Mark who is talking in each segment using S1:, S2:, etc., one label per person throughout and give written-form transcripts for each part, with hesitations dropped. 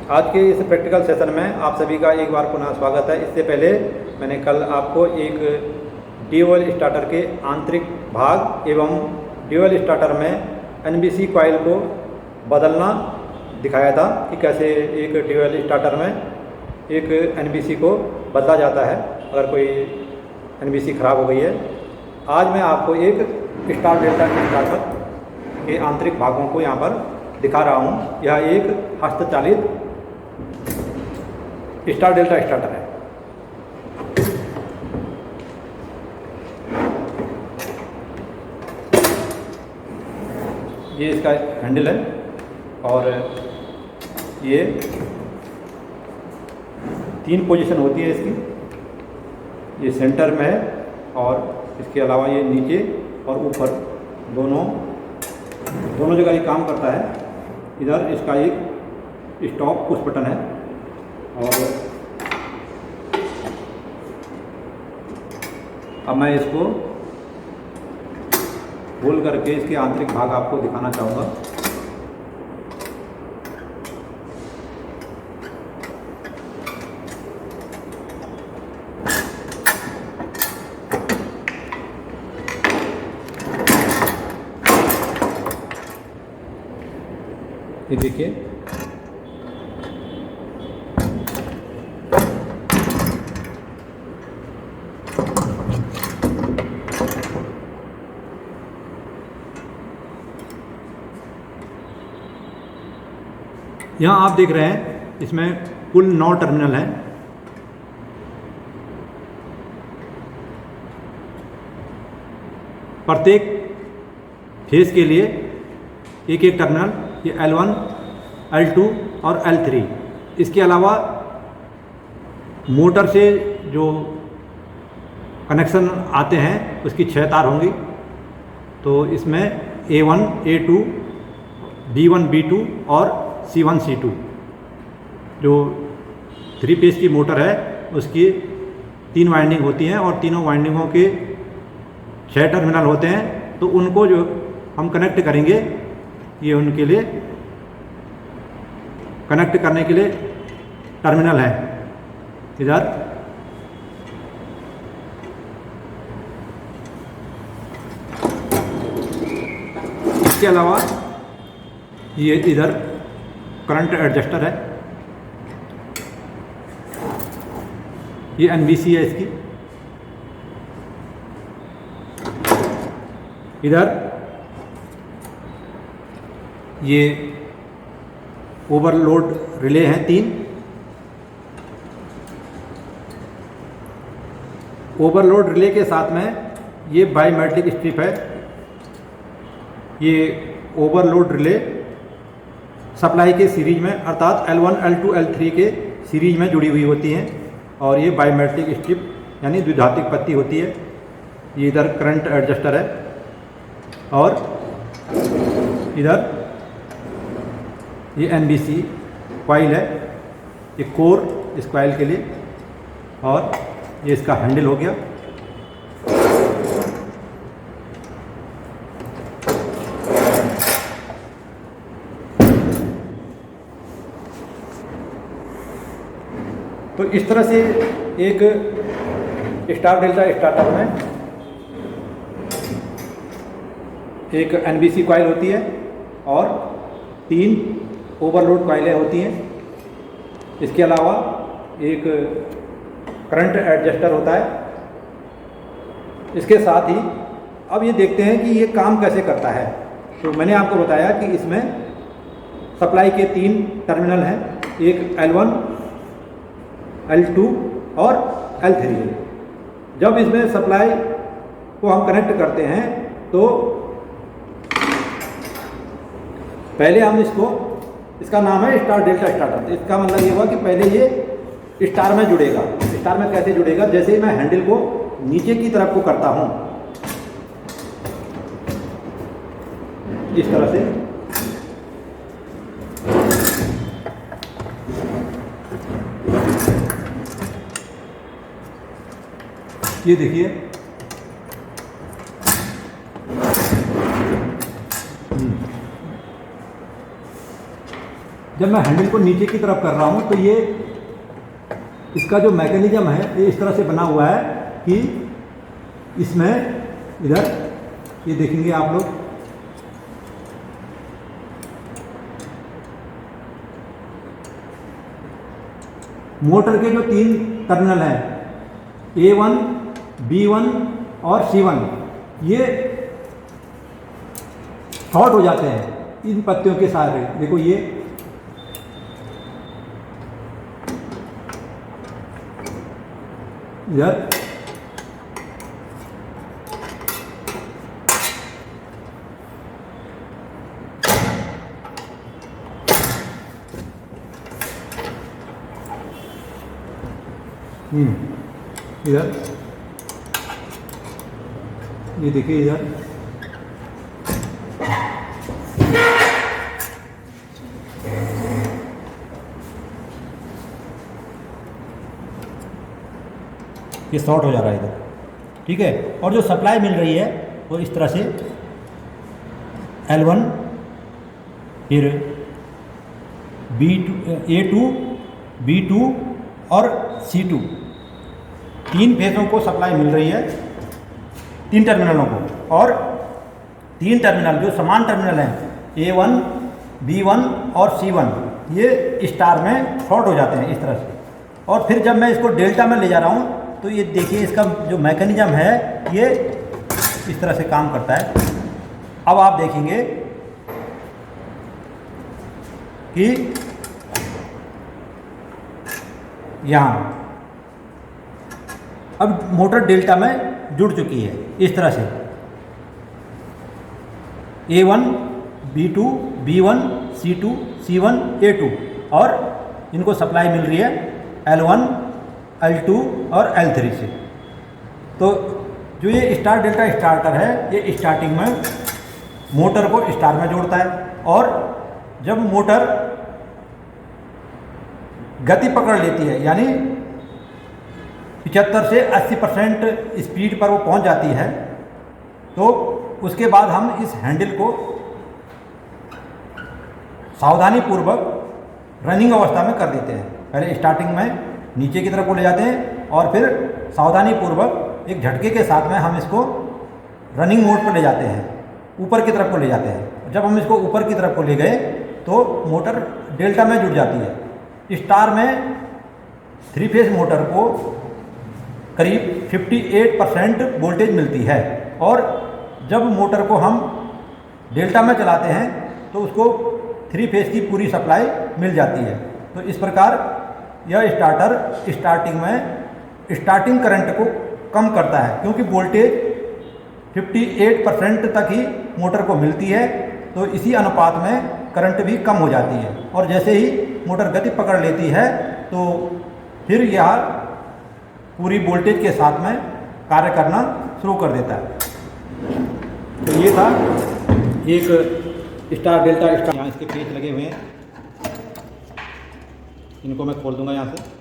S1: आज के इस प्रैक्टिकल सेशन में आप सभी का एक बार पुनः स्वागत है। इससे पहले मैंने कल आपको एक ड्यूअल स्टार्टर के आंतरिक भाग एवं ड्यूअल स्टार्टर में एनबीसी कॉइल को बदलना दिखाया था कि कैसे एक ड्यूअल स्टार्टर में एक एनबीसी को बदला जाता है अगर कोई एनबीसी ख़राब हो गई है। आज मैं आपको एक स्टार डेल्टा स्टार्टर के आंतरिक भागों को यहाँ पर दिखा रहा हूँ। यह एक हस्तचालित स्टार डेल्टा स्टार्टर है। ये इसका हैंडल है और ये 3 पोजीशन होती है इसकी। ये सेंटर में है और इसके अलावा ये नीचे और ऊपर दोनों जगह ये काम करता है। इधर इसका एक स्टॉप पुश बटन है और अब मैं इसको खोल करके इसके आंतरिक भाग आपको दिखाना चाहूँगा। ये देखिए, यहाँ आप देख रहे हैं इसमें कुल 9 टर्मिनल हैं। प्रत्येक फेज के लिए एक एक टर्मिनल, ये L1, L2 और L3। इसके अलावा मोटर से जो कनेक्शन आते हैं उसकी 6 तार होंगी। तो इसमें A1, A2, B1, B2 और C1, C2 जो 3 फेज की मोटर है उसकी 3 वाइंडिंग होती हैं और तीनों वाइंडिंगों के 6 टर्मिनल होते हैं। तो उनको जो हम कनेक्ट करेंगे, ये उनके लिए कनेक्ट करने के लिए टर्मिनल है इधर। इसके अलावा ये इधर करंट एडजस्टर है। ये एनबीसी है इसकी। इधर ये ओवरलोड रिले हैं 3। ओवरलोड रिले के साथ में ये बायोमेट्रिक स्ट्रिप है। ये ओवरलोड रिले सप्लाई के सीरीज में अर्थात L1, L2, L3 के सीरीज में जुड़ी हुई होती हैं और ये बायोमेट्रिक स्ट्रिप यानी द्विधात्विक पत्ती होती है। ये इधर करंट एडजस्टर है और इधर ये एनबीसी कॉइल है। ये कोर इस कॉइल के लिए और ये इसका हैंडल हो गया। तो इस तरह से एक स्टार डेल्टा स्टार्टर में एक एनबीसी कॉइल होती है और 3 ओवरलोड कॉइलें होती हैं। इसके अलावा एक करंट एडजस्टर होता है। इसके साथ ही अब ये देखते हैं कि ये काम कैसे करता है। तो मैंने आपको बताया कि इसमें सप्लाई के 3 टर्मिनल हैं, एक L1, L2 और L3। जब इसमें सप्लाई को हम कनेक्ट करते हैं तो पहले हम इसका नाम है स्टार डेल्टा स्टार्टर। इसका मतलब ये हुआ कि पहले ये स्टार में जुड़ेगा। स्टार में कैसे जुड़ेगा? जैसे ही मैं हैंडल को नीचे की तरफ को करता हूँ इस तरह से, ये देखिए जब मैं हैंडल को नीचे की तरफ कर रहा हूँ तो ये इसका जो मैकेनिज्म है ये इस तरह से बना हुआ है कि इसमें इधर ये देखेंगे आप लोग, मोटर के जो 3 टर्मिनल हैं A1, B1 और C1, ये शॉर्ट हो जाते हैं इन पत्तियों के सारे। देखो ये इधर इधर ये देखिए इधर ये शॉर्ट हो जा रहा है इधर, ठीक है। और जो सप्लाई मिल रही है वो इस तरह से L1 फिर A2 B2 और C2 3 फेसों को सप्लाई मिल रही है, 3 टर्मिनलों को। और 3 टर्मिनल जो समान टर्मिनल हैं A1, B1 और C1 ये स्टार में शॉर्ट हो जाते हैं इस तरह से। और फिर जब मैं इसको डेल्टा में ले जा रहा हूँ तो ये देखिए इसका जो मैकेनिज्म है ये इस तरह से काम करता है। अब आप देखेंगे कि यहाँ अब मोटर डेल्टा में जुड़ चुकी है इस तरह से। A1, B2, B1, C2, C1, A2 और इनको सप्लाई मिल रही है L1, L2 और L3 से। तो जो ये स्टार डेल्टा स्टार्टर है ये स्टार्टिंग में मोटर को स्टार में जोड़ता है, और जब मोटर गति पकड़ लेती है यानी 75 से 80% स्पीड पर वो पहुंच जाती है, तो उसके बाद हम इस हैंडल को सावधानी पूर्वक रनिंग अवस्था में कर देते हैं। पहले स्टार्टिंग में नीचे की तरफ को ले जाते हैं और फिर सावधानी पूर्वक एक झटके के साथ में हम इसको रनिंग मोड पर ले जाते हैं, ऊपर की तरफ को ले जाते हैं। जब हम इसको ऊपर की तरफ को ले गए तो मोटर डेल्टा में जुड़ जाती है। स्टार में 3 फेज मोटर को करीब 58% वोल्टेज मिलती है, और जब मोटर को हम डेल्टा में चलाते हैं तो उसको 3 फेज की पूरी सप्लाई मिल जाती है। तो इस प्रकार यह स्टार्टर स्टार्टिंग करंट को कम करता है, क्योंकि वोल्टेज 58% तक ही मोटर को मिलती है, तो इसी अनुपात में करंट भी कम हो जाती है। और जैसे ही मोटर गति पकड़ लेती है तो फिर यह पूरी वोल्टेज के साथ में कार्य करना शुरू कर देता है। तो ये था एक स्टार डेल्टा स्टार। यहाँ इसके पेच लगे हुए हैं, इनको मैं खोल दूंगा यहाँ से।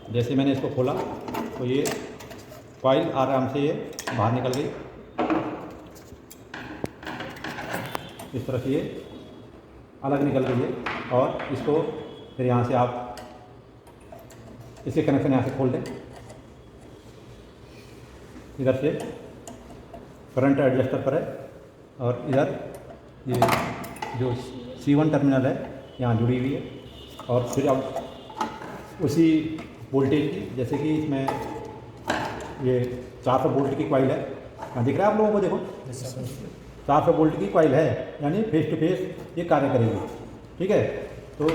S1: जैसे मैंने इसको खोला तो ये कॉइल आराम से ये बाहर निकल गई। इस तरह से ये अलग निकल गई है, और इसको फिर यहाँ से आप इसके कनेक्शन यहाँ से खोल दें। इधर से करंट एडजस्टर पर है, और इधर ये जो C1 टर्मिनल है यहाँ जुड़ी हुई है। और फिर अब उसी वोल्टेज की, जैसे कि इसमें ये 400 वोल्ट की कॉइल है, यहाँ दिख रहा है आप लोगों को, देखो 400 वोल्ट की कॉइल है, यानी फेस टू फेस ये कार्य करेगी। ठीक है, तो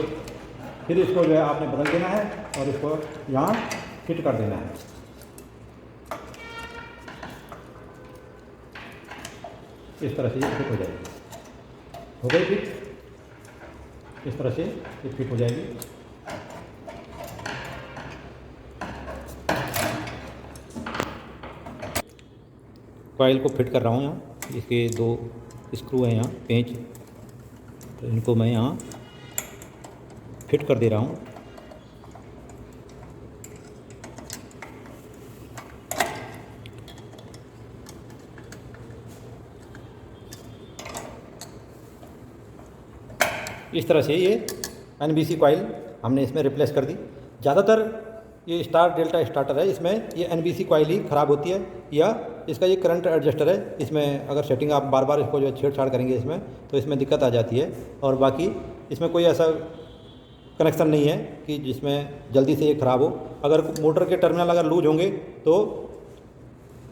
S1: फिर इसको जो है आपने बदल देना है और इसको यहाँ फिट कर देना है। इस तरह से ये फिट हो जाएगी। हो गई फिट, इस तरह से ये फिट हो जाएगी। कॉइल को फिट कर रहा हूँ यहाँ, इसके 2 स्क्रू हैं यहाँ पेंच, तो इनको मैं यहाँ फिट कर दे रहा हूँ। इस तरह से ये NBC कॉइल हमने इसमें रिप्लेस कर दी। ज़्यादातर ये स्टार डेल्टा स्टार्टर है, इसमें ये NBC कॉइल ही ख़राब होती है, या इसका ये करंट एडजस्टर है, इसमें अगर सेटिंग आप बार बार इसको जो छेड़छाड़ करेंगे इसमें, तो इसमें दिक्कत आ जाती है। और बाकी इसमें कोई ऐसा कनेक्शन नहीं है कि जिसमें जल्दी से ये ख़राब हो। अगर मोटर के टर्मिनल अगर लूज होंगे तो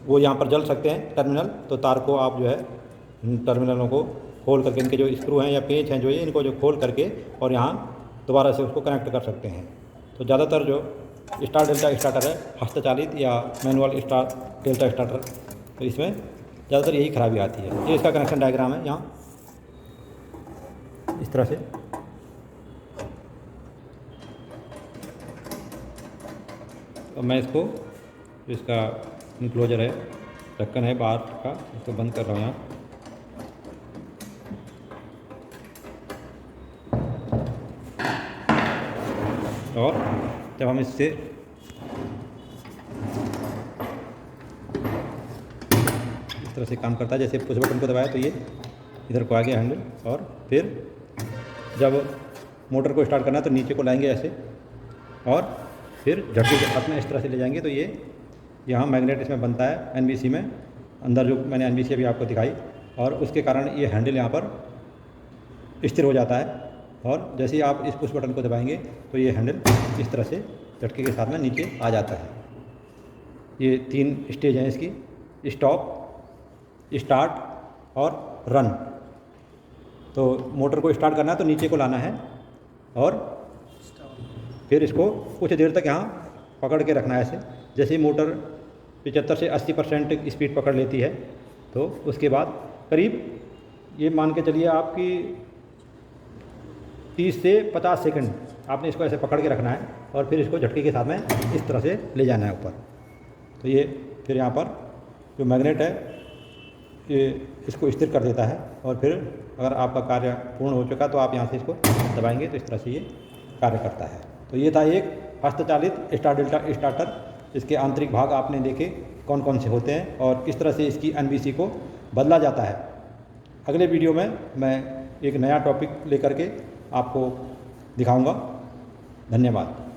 S1: वो यहाँ पर जल सकते हैं टर्मिनल, तो तार को आप जो है टर्मिनलों को खोल करके, इनके जो स्क्रू हैं या पेंच हैं जो ये, इनको जो खोल करके और यहाँ दोबारा से उसको कनेक्ट कर सकते हैं। तो ज़्यादातर जो स्टार डेल्टा स्टार्टर है हस्तचालित या मैनुअल स्टार डेल्टा स्टार्टर, तो इसमें ज़्यादातर यही खराबी आती है। ये इसका कनेक्शन डायग्राम है यहाँ इस तरह से। तो मैं इसको, इसका इनक्लोजर है, ढक्कन है बाहर का, इसको बंद कर रहा हूँ यहाँ। और जब हम इससे इस तरह से काम करता है, जैसे पुश बटन को दबाया तो ये इधर को आ गया हैंडल, और फिर जब मोटर को स्टार्ट करना है तो नीचे को लाएंगे ऐसे, और फिर झटके के साथ में इस तरह से ले जाएंगे तो ये यहाँ मैग्नेट इसमें बनता है NBC में अंदर, जो मैंने NBC अभी आपको दिखाई, और उसके कारण ये हैंडल यहाँ पर स्थिर हो जाता है। और जैसे ही आप इस पुश बटन को दबाएंगे तो ये हैंडल इस तरह से झटके के साथ में नीचे आ जाता है। ये 3 स्टेज हैं इसकी, स्टॉप, स्टार्ट और रन। तो मोटर को स्टार्ट करना है तो नीचे को लाना है, और फिर इसको कुछ देर तक यहाँ पकड़ के रखना है ऐसे। जैसे ही मोटर 75 से 80% स्पीड पकड़ लेती है तो उसके बाद करीब ये मान के चलिए आपकी 30 से 50 सेकंड आपने इसको ऐसे पकड़ के रखना है, और फिर इसको झटके के साथ में इस तरह से ले जाना है ऊपर। तो ये फिर यहाँ पर जो मैग्नेट है ये इसको स्थिर कर देता है, और फिर अगर आपका कार्य पूर्ण हो चुका तो आप यहाँ से इसको दबाएंगे तो इस तरह से ये कार्य करता है। तो ये था एक हस्तचालित स्टार डेल्टा स्टार्टर। इसके आंतरिक भाग आपने देखे कौन कौन से होते हैं और किस तरह से इसकी NBC को बदला जाता है। अगले वीडियो में मैं एक नया टॉपिक लेकर के आपको दिखाऊंगा। धन्यवाद।